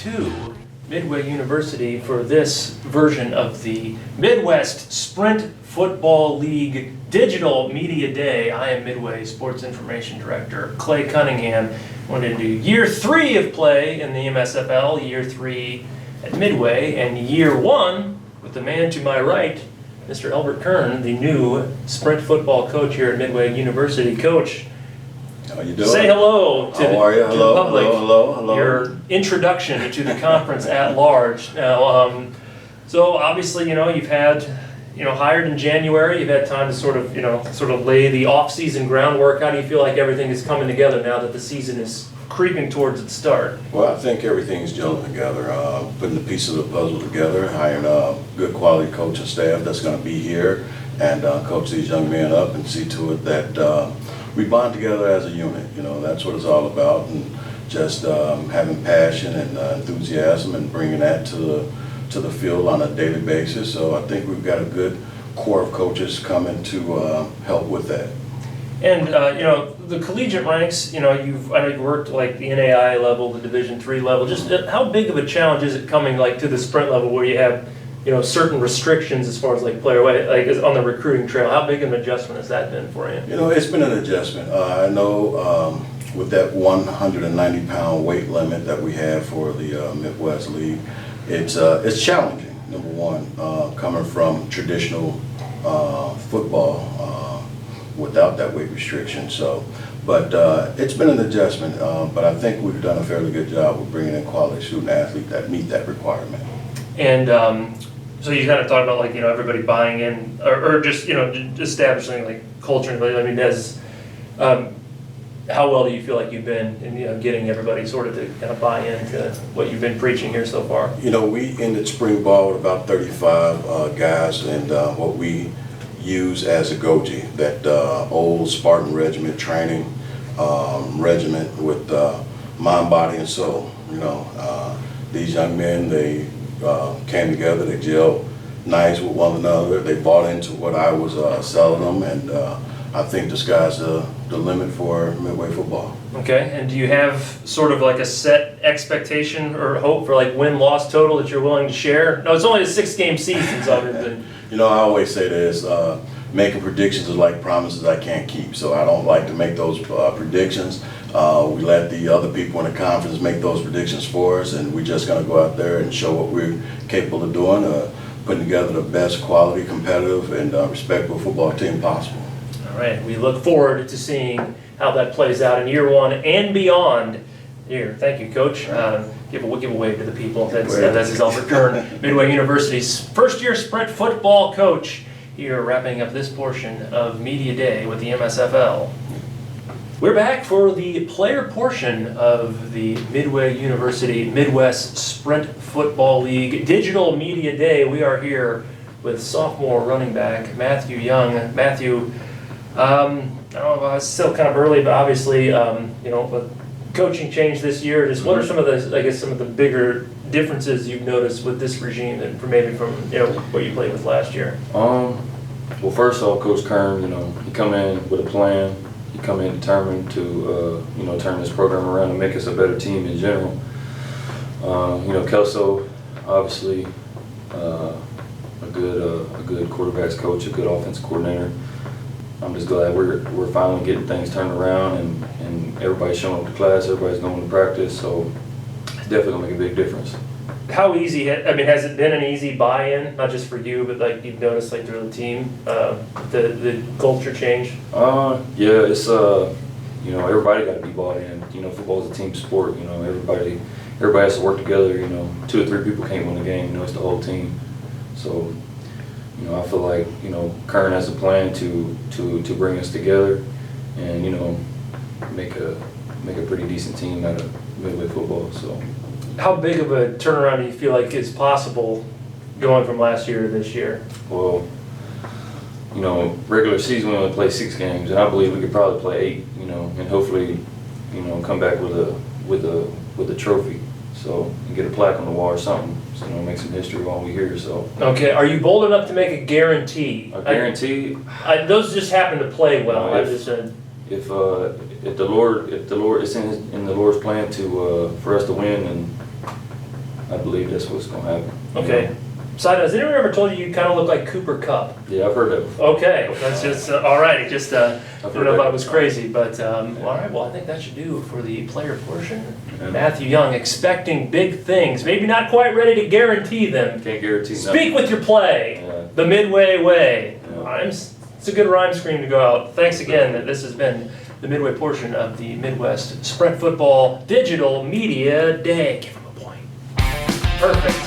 to Midway University for this version of the Midwest Sprint Football League Digital Media Day. I am Midway Sports Information Director Clay Cunningham. Went into year 3 of play in the MSFL, year 3 at Midway, and year 1 with the man to my right, Mr. Elbert Kern, the new Sprint football coach here at Midway University. Coach, how you doing? say hello to, How are you? to Hello, the public. hello. Your introduction to the conference at large. Now, so obviously, you've had, hired in January. You've had time to sort of lay the off-season groundwork. How do you feel like everything is coming together now that the season is creeping towards its start? Well, I think everything's gelling together. Putting the pieces of the puzzle together, hiring a good quality coaching staff that's going to be here and coach these young men up and see to it that we bond together as a unit. That's what it's all about, and just having passion and enthusiasm and bringing that to the field on a daily basis. So I think we've got a good core of coaches coming to help with that. And the collegiate ranks, I know you've worked like the NAI level, the Division III level. Just how big of a challenge is it coming like to the sprint level where you have certain restrictions as far as like player weight, like on the recruiting trail? How big of an adjustment has that been for you? It's been an adjustment. I know with that 190-pound weight limit that we have for the Midwest League, it's challenging. Number one, coming from traditional football without that weight restriction. But it's been an adjustment. But I think we've done a fairly good job of bringing in quality student athletes that meet that requirement. And so you kind of talked about like everybody buying in, or just establishing like culture. I mean, how well do you feel like you've been in getting everybody sort of to kind of buy into what you've been preaching here so far? We ended spring ball with about 35 guys, and what we use as a goji, that old Spartan regiment training regiment with mind, body, and soul. These young men, they came together, they gelled nice with one another, they bought into what I was selling them, and I think the sky's the limit for Midway football. Okay, and do you have sort of like a set expectation or hope for like win-loss total that you're willing to share? No, it's only a 6-game season, so I always say this, making predictions is like promises I can't keep, so I don't like to make those predictions. We let the other people in the conference make those predictions for us, and we're just going to go out there and show what we're capable of doing, putting together the best quality, competitive, and respectable football team possible. All right, we look forward to seeing how that plays out in year 1 and beyond. Here, thank you, Coach. Give a wave to the people. That's Elbert Kern, Midway University's first-year sprint football coach. Here, wrapping up this portion of Media Day with the MSFL. We're back for the player portion of the Midway University Midwest Sprint Football League Digital Media Day. We are here with sophomore running back Matthew Young. Matthew, I don't know, it's still kind of early, but obviously, but coaching change this year. Just what are some of the bigger differences you've noticed with this regime and from what you played with last year? Well, first off, Coach Kern, he come in with a plan. He come in determined to turn this program around and make us a better team in general. Kelso, obviously, a good quarterbacks coach, a good offensive coordinator. I'm just glad we're finally getting things turned around and everybody's showing up to class, everybody's going to practice, so it's definitely going to make a big difference. How easy, has it been an easy buy-in, not just for you, but like you've noticed like through the team, the culture change? Yeah, it's, everybody got to be bought in. Football is a team sport, everybody has to work together, 2 or 3 people can't win a game, it's the whole team. So, I feel like, Kern has a plan to bring us together and, make a pretty decent team out of Midway football, so. How big of a turnaround do you feel like is possible going from last year to this year? Well, regular season we only play 6 games, and I believe we could probably play 8, and hopefully, come back with a trophy, so and get a plaque on the wall or something, so make some history while we're here. So. Okay, are you bold enough to make a guarantee? A guarantee? Those just happen to play well. If the Lord, it's in the Lord's plan for us to win, and I believe that's what's gonna happen. Okay. Side note, has anyone ever told you kind of look like Cooper Kupp? Yeah, I've heard that before. Okay, that's just, all right, just, I've don't heard know if that. I was crazy, but, all right, well, I think that should do it for the player portion. Yeah. Matthew Young, expecting big things, maybe not quite ready to guarantee them. Can't guarantee nothing. Speak with your play, Yeah. the Midway way. Yeah. It's a good rhyme scheme to go out. Thanks again, that this has been the Midway portion of the Midwest Sprint Football Digital Media Day. Give him a point. Perfect.